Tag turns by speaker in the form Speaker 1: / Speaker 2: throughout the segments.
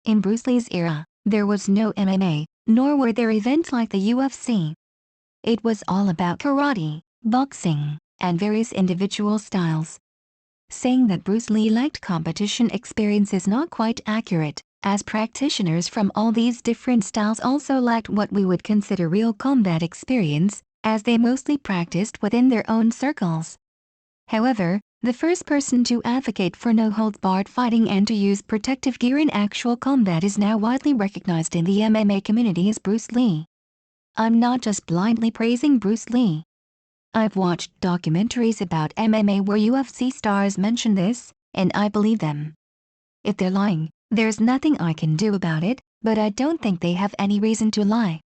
Speaker 1: In Bruce Lee's era, there was no MMA, nor were there events like the UFC. It was all about karate, boxing, and various individual styles. Saying that Bruce Lee lacked competition experience is not quite accurate, as practitioners from all these different styles also lacked what we would consider real combat experience, as they mostly practiced within their own circles. However, the first person to advocate for no-holds-barred fighting and to use protective gear in actual combat is now widely recognized in the MMA community as Bruce Lee. I'm not just blindly praising Bruce Lee. I've watched documentaries about MMA where UFC stars mention this, and I believe them. If they're lying, there's nothing I can do about it, but I don't think they have any reason to lie.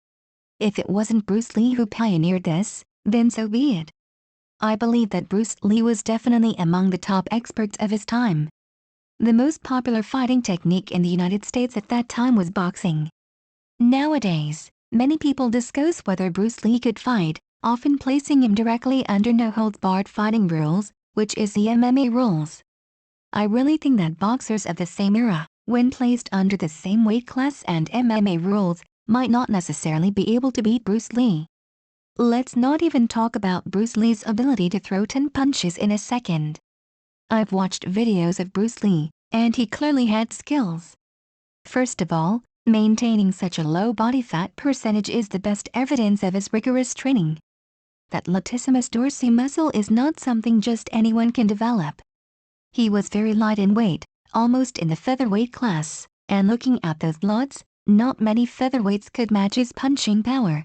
Speaker 1: If it wasn't Bruce Lee who pioneered this, then so be it. I believe that Bruce Lee was definitely among the top experts of his time. The most popular fighting technique in the United States at that time was boxing. Nowadays, many people discuss whether Bruce Lee could fight, often placing him directly under no-holds-barred fighting rules, which is the MMA rules. I really think that boxers of the same era, when placed under the same weight class and MMA rules, might not necessarily be able to beat Bruce Lee. Let's not even talk about Bruce Lee's ability to throw 10 punches in a second. I've watched videos of Bruce Lee, and he clearly had skills. First of all, maintaining such a low body fat percentage is the best evidence of his rigorous training. That latissimus dorsi muscle is not something just anyone can develop. He was very light in weight, almost in the featherweight class, and looking at those lots, not many featherweights could match his punching power.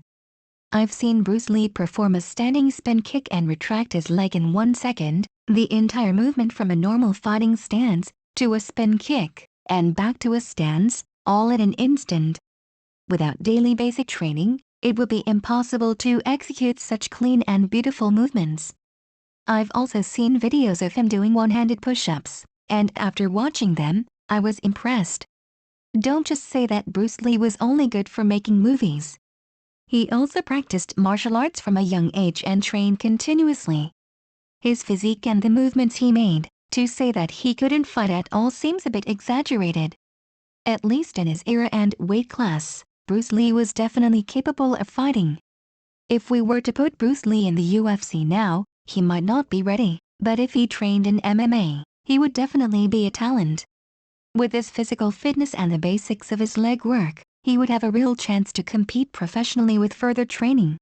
Speaker 1: I've seen Bruce Lee perform a standing spin kick and retract his leg in 1 second, the entire movement from a normal fighting stance to a spin kick, and back to a stance, all in an instant. Without daily basic training, it would be impossible to execute such clean and beautiful movements. I've also seen videos of him doing one-handed push-ups, and after watching them, I was impressed. Don't just say that Bruce Lee was only good for making movies. He also practiced martial arts from a young age and trained continuously. His physique and the movements he made, to say that he couldn't fight at all seems a bit exaggerated. At least in his era and weight class, Bruce Lee was definitely capable of fighting. If we were to put Bruce Lee in the UFC now, he might not be ready, but if he trained in MMA, he would definitely be a talent. With his physical fitness and the basics of his leg work, he would have a real chance to compete professionally with further training.